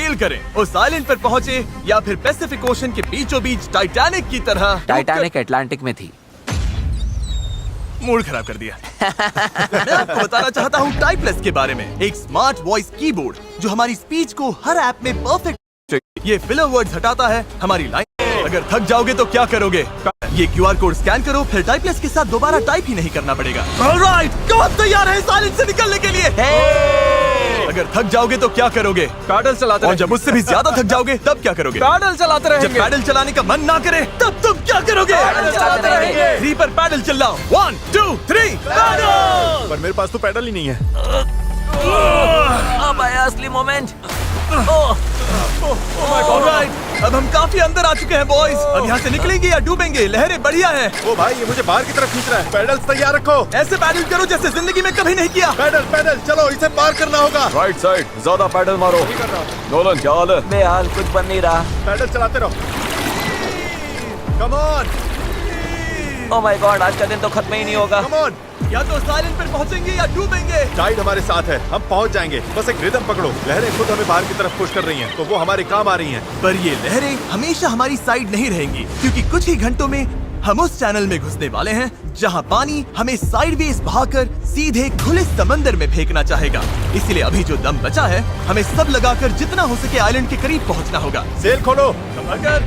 धकेल करें, उस आइलैंड पर पहुँचे या फिर पैसिफिक ओशन के बीचों बीच टाइटैनिक की तरह। टाइटैनिक अटलांटिक में थी। मूड खराब कर दिया। मैं आपको बताना चाहता हूँ टाइपलेस के बारे में, एक स्मार्ट वॉइस कीबोर्ड जो हमारी स्पीच को हर ऐप में परफेक्ट, ये फिलर वर्ड्स हटाता है हमारी लाइन। अगर थक जाओगे तो क्या करोगे? ये QR कोड स्कैन करो, फिर टाइपलेस के साथ दोबारा टाइप ही नहीं करना पड़ेगा। ऑलराइट, कौन तैयार है इस आइलैंड से निकलने के लिए? अगर थक जाओगे तो क्या करोगे? पैडल चलाते और जब उससे भी ज्यादा थक जाओगे तब क्या करोगे? पैडल चलाते रहेंगे। जब पैडल चलाने का मन ना करे तब तुम क्या करोगे? पैडल चलाते रहेंगे। 3 पर पैडल चलाओ। 1 2 3 पैडल। पर मेरे पास तो पैडल ही नहीं है। अब आया असली मोमेंट। ऑलराइट, अब हम काफी अंदर आ चुके हैं बॉयज। अब यहाँ से निकलेंगे या डूबेंगे? लहरें बढ़िया हैं। ओ भाई, ये मुझे बाहर की तरफ खींच रहा है। पैडल्स तैयार रखो। ऐसे पैडल करो जैसे जिंदगी में कभी नहीं किया। पैडल पैडल चलो, इसे पार करना होगा। राइट साइड, ज्यादा पैडल मारो। नोलन क्या हाल है? बेहाल, कुछ बन नहीं रहा। पैडल चलाते रहो। Come on, oh my God, आज का दिन तो खत्म ही नहीं होगा। Come on. या तो साइलेंट पर पहुँचेंगे या डूबेंगे। टाइड हमारे साथ है, हम पहुंच जाएंगे। बस एक रिदम पकड़ो। लहरें खुद हमें बाहर की तरफ पुश कर रही हैं, तो वो हमारे काम आ रही हैं। पर ये लहरें हमेशा हमारी साइड नहीं रहेंगी, क्योंकि कुछ ही घंटों में हम उस चैनल में घुसने वाले हैं जहां पानी हमें साइडवेज बहाकर सीधे खुले समंदर में फेंकना चाहेगा। इसलिए अभी जो दम बचा है, हमें सब लगाकर जितना हो सके आइलैंड के करीब पहुंचना होगा। सेल खोलो। ओके,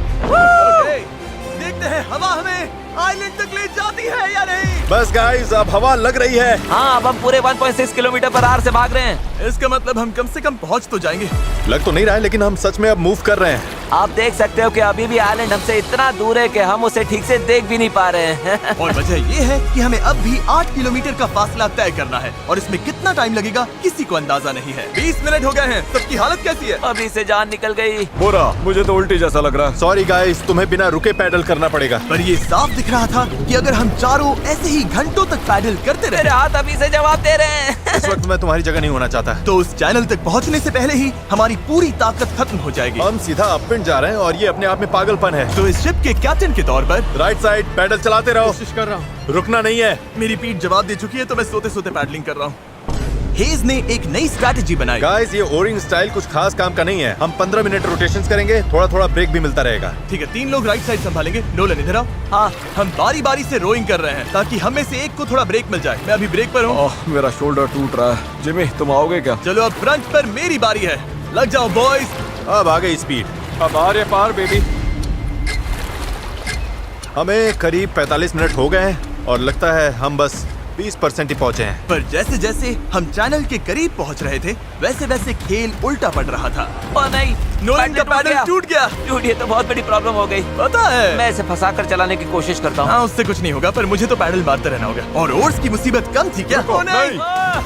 देखते हैं हवा हमें आइलैंड तक ले जाती है या नहीं। बस गाइस, अब हवा लग रही है। हाँ, अब हम पूरे 1.6 किलोमीटर पर आवर से भाग रहे हैं। इसका मतलब हम कम से कम पहुंच तो जाएंगे। लग तो नहीं रहा है, लेकिन हम सच में अब मूव कर रहे हैं। आप देख सकते हो कि अभी भी आइलैंड हमसे इतना दूर है कि हम उसे ठीक से देख भी नहीं पा रहे हैं। और वजह ये है कि हमें अब भी 8 किलोमीटर का फासला तय करना है, और इसमें कितना टाइम लगेगा किसी को अंदाजा नहीं है। 20 मिनट हो गए हैं। सबकी हालत कैसी है? अभी से जान निकल गई। बुरा, मुझे तो उल्टी जैसा लग रहा है। सॉरी गाइस, तुम्हें बिना रुके पैडल करना पड़ेगा। पर ये साफ दिख रहा था कि अगर हम चारों ऐसे ही घंटों तक पैडल करते मेरे रहे, हाथ अभी से जवाब दे रहे हैं। इस वक्त मैं तुम्हारी जगह नहीं होना चाहता। तो उस चैनल तक पहुंचने से पहले ही हमारी पूरी ताकत खत्म हो जाएगी। हम सीधा अपविंड जा रहे हैं, और ये अपने आप में पागलपन है। तो इस शिप के कैप्टन के तौर पर राइट साइड पैडल चलाते रहो। कोशिश कर रहा हूँ। रुकना नहीं है। मेरी पीठ जवाब दे चुकी है, तो मैं सोते सोते पैडलिंग कर रहा हूँ। हेज ने एक नई स्ट्रैटेजी बनाई। गाइस, ये ओरिंग स्टाइल कुछ खास काम का नहीं है। हम 15 मिनट रोटेशंस करेंगे, थोड़ा थोड़ा ब्रेक भी मिलता रहेगा। ठीक है, 3 लोग राइट साइड संभालेंगे। नोलन इधर आओ। हाँ, हम बारी बारी से रोइंग कर रहे हैं ताकि हम में से एक को थोड़ा ब्रेक मिल जाए। मैं अभी ब्रेक पर हूँ। ओह, मेरा शोल्डर टूट रहा है। जिमी, तुम आओगे क्या? चलो, अब फ्रंट पर मेरी बारी है। लग जाओ बॉयज। अब आ गई स्पीड। अब आ रहे पार बेबी। हमें करीब 45 मिनट हो गए हैं, और लगता है हम बस 20% ही पहुंचे हैं। पर जैसे जैसे हम चैनल के करीब पहुंच रहे थे, वैसे वैसे खेल उल्टा पड़ रहा था। और नहीं, नोलन का पैडल टूट गया। टूट, ये तो बहुत बड़ी प्रॉब्लम हो गई। पता है, मैं इसे फंसा कर चलाने की कोशिश करता हूँ। हाँ, उससे कुछ नहीं होगा, पर मुझे तो पैडल मारते रहना होगा। और ओर्स की मुसीबत कम थी क्या? ओ नहीं,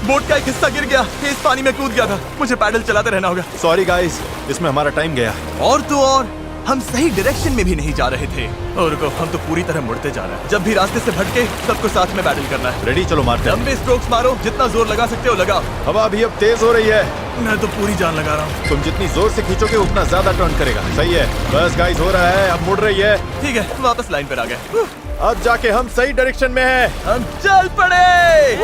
बोट का एक हिस्सा गिर गया, इस पानी में कूद गया था। मुझे पैडल चलाते रहना होगा। सॉरी गाइस, इसमें हमारा टाइम गया। और तो और हम सही डायरेक्शन में भी नहीं जा रहे थे। और रुको, हम तो पूरी तरह मुड़ते जा रहे हैं। जब भी रास्ते से भटके सबको साथ में पैडल करना है। रेडी, चलो मारते हैं। लंबे स्ट्रोक्स मारो, जितना जोर लगा सकते हो लगाओ। हवा भी अब तेज हो रही है। मैं तो पूरी जान लगा रहा हूँ। तुम जितनी जोर से खींचोगे उतना ज्यादा टर्न करेगा। सही है। बस गाइस, हो रहा है, अब मुड़ रही है। ठीक है, वापस लाइन पर आ गए। अब जाके हम सही डायरेक्शन में हैं। हम चल पड़े।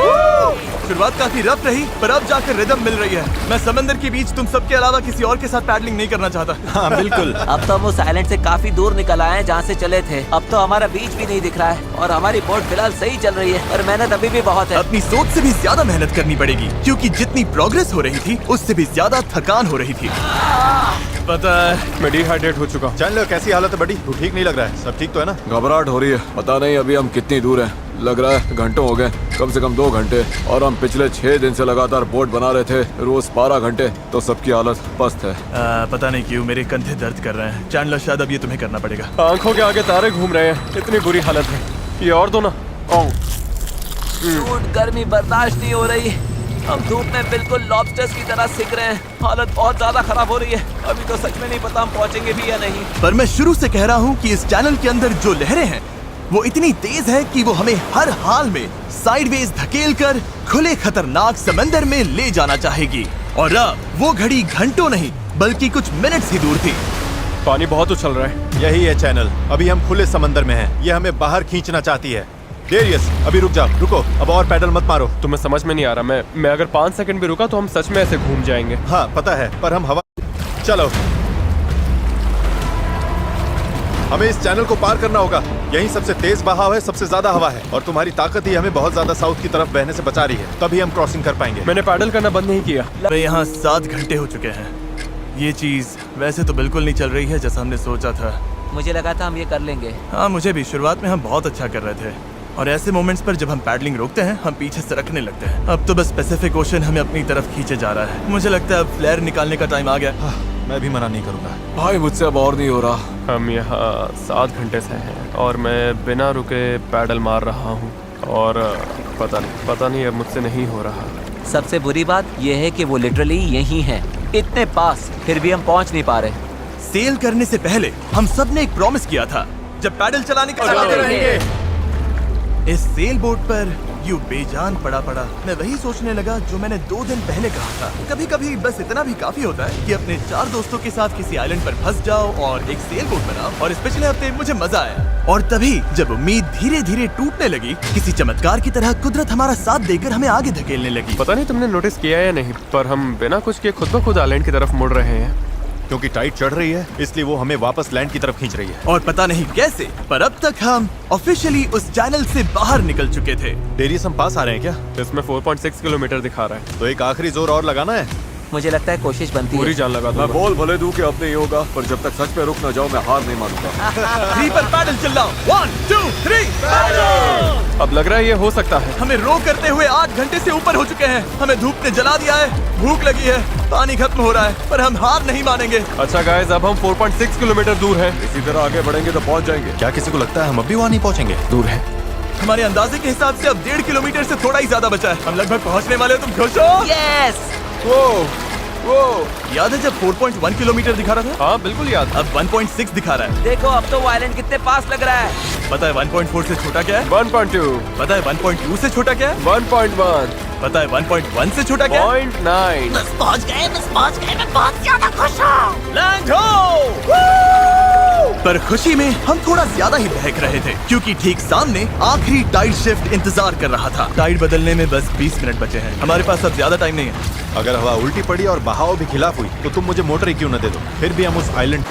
शुरुआत काफी रफ रही, पर अब जाकर रिदम मिल रही है। मैं समंदर के बीच तुम सबके अलावा किसी और के साथ पैडलिंग नहीं करना चाहता। हाँ बिल्कुल। अब तो हम उस आइलैंड से काफी दूर निकल आए हैं जहाँ से चले थे। अब तो हमारा बीच भी नहीं दिख रहा है, और हमारी बोट फिलहाल सही चल रही है, पर मेहनत अभी भी बहुत है। अपनी सोच से भी ज्यादा मेहनत करनी पड़ेगी, क्योंकि जितनी प्रोग्रेस हो रही थी उससे भी ज्यादा थकान हो रही थी। पता है, मैं डिहाइड्रेट हो चुका हूँ। चैनलर, कैसी हालत है बड़ी? तू ठीक नहीं लग रहा है। सब ठीक तो है ना? घबराहट हो रही है। पता नहीं अभी हम कितनी दूर हैं। लग रहा है घंटों हो गए, कम से कम 2 घंटे। और हम पिछले 6 दिन से लगातार बोट बना रहे थे, रोज 12 घंटे। तो सबकी हालत पस्त है। पता नहीं क्यों मेरे कंधे दर्द कर रहे हैं। चैनलर, शायद अब ये तुम्हें करना पड़ेगा। आंखों के आगे तारे घूम रहे हैं, इतनी बुरी हालत है। ये और दो ना। शूट, गर्मी बर्दाश्त नहीं हो रही। हम धूप में बिल्कुल लॉबस्टर्स की तरह सिक रहे हैं। हालत बहुत ज्यादा खराब हो रही है। अभी तो सच में नहीं पता हम पहुंचेंगे भी या नहीं। पर मैं शुरू से कह रहा हूँ कि इस चैनल के अंदर जो लहरें हैं वो इतनी तेज है कि वो हमें हर हाल में साइडवेज धकेल कर खुले खतरनाक समंदर में ले जाना चाहेगी। और अब वो घड़ी घंटों नहीं बल्कि कुछ मिनट्स ही दूर थी। पानी बहुत उछल रहा है। यही है चैनल। अभी हम खुले समंदर में हैं। ये हमें बाहर खींचना चाहती है। डेरियस, अभी रुक जाओ। रुको, अब और पैडल मत मारो। तुम्हें समझ में नहीं आ रहा। मैं अगर 5 सेकंड भी रुका तो हम सच में ऐसे घूम जाएंगे। हाँ पता है, पर हम हवा चलो, हमें इस चैनल को पार करना होगा। यही सबसे तेज बहाव है, सबसे ज्यादा हवा है, और तुम्हारी ताकत ही हमें बहुत ज्यादा साउथ की तरफ बहने से बचा रही है। तभी हम क्रॉसिंग कर पाएंगे। मैंने पैडल करना बंद नहीं किया। मैं यहाँ 7 घंटे हो चुके हैं। ये चीज वैसे तो बिल्कुल नहीं चल रही है जैसा हमने सोचा था। मुझे लगा था हम ये कर लेंगे। हाँ, मुझे भी। शुरुआत में हम बहुत अच्छा कर रहे थे, और ऐसे मोमेंट्स पर जब हम पैडलिंग रोकते हैं हम पीछे सरकने लगते हैं। अब तो बस पैसिफिक ओशन हमें अपनी तरफ खींचे जा रहा है। मुझे लगता है अब फ्लेयर निकालने का टाइम आ गया। मैं भी मना नहीं करूंगा। भाई मुझसे अब और नहीं हो रहा। हम यहाँ 7 घंटे से हैं और मैं बिना रुके पैडल मार रहा हूँ, और पता नहीं अब मुझसे नहीं हो रहा। सबसे बुरी बात यह है कि वो लिटरली यहीं है, इतने पास, फिर भी हम पहुंच नहीं पा रहे। सेल करने से पहले हम सब ने एक प्रॉमिस किया था, जब पैडल चलाने का चलाते रहेंगे। इस सेल बोट पर यूं बेजान पड़ा मैं वही सोचने लगा जो मैंने 2 दिन पहले कहा था। कभी कभी बस इतना भी काफी होता है कि अपने 4 दोस्तों के साथ किसी आइलैंड पर फंस जाओ और एक सेल बोट बनाओ। और इस पिछले हफ्ते मुझे मजा आया, और तभी जब उम्मीद धीरे धीरे टूटने लगी, किसी चमत्कार की तरह कुदरत हमारा साथ देकर हमें आगे धकेलने लगी। पता नहीं तुमने नोटिस किया या नहीं, पर हम बिना कुछ किए खुद ब खुद आइलैंड की तरफ मुड़ रहे हैं। क्योंकि टाइड चढ़ रही है, इसलिए वो हमें वापस लैंड की तरफ खींच रही है। और पता नहीं कैसे, पर अब तक हम ऑफिशियली उस चैनल से बाहर निकल चुके थे। डेरियस, हम पास आ रहे हैं क्या? इसमें 4.6 किलोमीटर दिखा रहा है। तो एक आखिरी जोर और लगाना है। मुझे लगता है कोशिश बनती पूरी है। जान लगा मैं दूंगा। बोल भले दूं कि अब नहीं होगा, पर जब तक सच पे रुक न जाओ मैं हार नहीं मानूंगा। 3 पर पैडल चिल्लाओ। 1 2 3 अब लग रहा है ये हो सकता है। हमें रो करते हुए 8 घंटे से ऊपर हो चुके हैं। हमें धूप ने जला दिया है, भूख लगी है, पानी खत्म हो रहा है, पर हम हार नहीं मानेंगे। अच्छा गाइस, अब हम 4.6 किलोमीटर दूर हैं। इसी तरह आगे बढ़ेंगे तो पहुंच जाएंगे। क्या किसी को लगता है हम अब भी वहाँ नहीं पहुँचेंगे? दूर है। हमारे अंदाजे के हिसाब से अब 1.5 किलोमीटर से थोड़ा ही ज्यादा बचा है। हम लगभग पहुंचने वाले हैं। तुम खुश हो? यस! वो याद है जब 4.1 किलोमीटर दिखा रहा था? हाँ बिल्कुल याद। अब 1.6 दिखा रहा है। देखो अब तो वो आइलैंड कितने पास लग रहा है। पता है 1.4 से छोटा क्या है? 1.2, पता है 1.2 से छोटा क्या है? 1.1, पता है 1.1 से छोटा क्या है? 0.9। बस पहुंच गए, मैं बहुत ज्यादा खुश हूँ। लैंड हो! पर खुशी में हम थोड़ा ज्यादा ही बहक रहे थे, क्योंकि ठीक सामने आखिरी टाइड शिफ्ट इंतजार कर रहा था। टाइड बदलने में बस 20 मिनट बचे हैं। हमारे पास अब ज्यादा टाइम नहीं है। अगर हवा उल्टी पड़ी और बहाव भी खिलाफ हुई तो तुम मुझे मोटर ही क्यों न दे दो, फिर भी हम उस आइलैंड।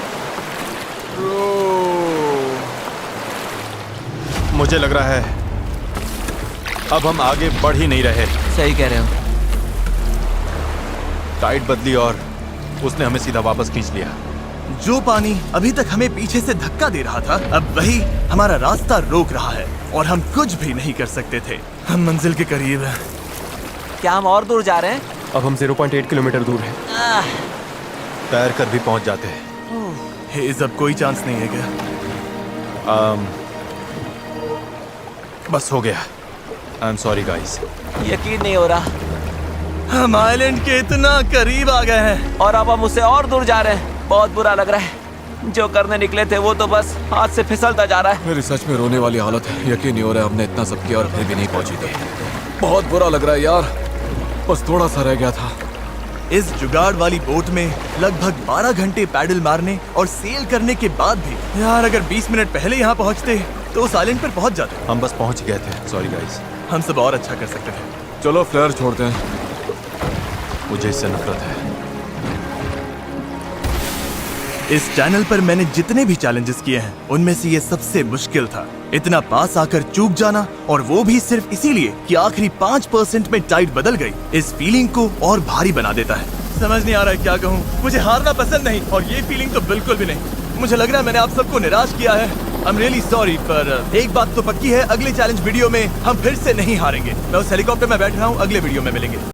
मुझे लग रहा है अब हम आगे बढ़ ही नहीं रहे। सही कह रहे हो। टाइड बदली और उसने हमें सीधा वापस खींच लिया। जो पानी अभी तक हमें पीछे से धक्का दे रहा था, अब वही हमारा रास्ता रोक रहा है, और हम कुछ भी नहीं कर सकते थे। हम मंजिल के करीब हैं। क्या हम और दूर जा रहे हैं? अब हम 0.8 किलोमीटर दूर हैं। तैर कर भी पहुंच जाते हैं। हेज, अब कोई चांस नहीं है क्या? बस हो गया। I am sorry guys. यकीन नहीं हो रहा। हम आइलैंड के इतना करीब आ गए हैं। और अब हम उससे और दूर जा रहे हैं। बहुत बुरा लग रहा है। जो करने निकले थे वो तो बस हाथ से फिसलता जा रहा है। मेरी सच में रोने वाली हालत है। यकीन नहीं हो रहा है हमने इतना सब किया और फिर भी नहीं पहुंची थी। बहुत बुरा लग रहा है यार, बस थोड़ा सा रह गया था। इस जुगाड़ वाली बोट में लगभग 12 घंटे पैडल मारने और सेल करने के बाद भी यार, अगर 20 मिनट पहले यहाँ पहुँचते तो उस आइलैंड पर पहुँच जाते। हम बस पहुंच गए थे। Sorry guys. हम सब और अच्छा कर सकते थे। चलो फ्लेयर छोड़ते हैं। मुझे इससे नफरत है। इस चैनल पर मैंने जितने भी चैलेंजेस किए हैं, उनमें से ये सबसे मुश्किल था। इतना पास आकर चूक जाना, और वो भी सिर्फ इसीलिए कि आखिरी 5% में टाइड बदल गई, इस फीलिंग को और भारी बना देता है। समझ नहीं आ रहा है क्या कहूँ। मुझे हारना पसंद नहीं, और ये फीलिंग तो बिल्कुल भी नहीं। मुझे लग रहा है मैंने आप सबको निराश किया है। आई एम रियली सॉरी, पर एक बात तो पक्की है, अगले चैलेंज वीडियो में हम फिर से नहीं हारेंगे। मैं उस हेलीकॉप्टर में बैठ रहा हूँ। अगले वीडियो में मिलेंगे।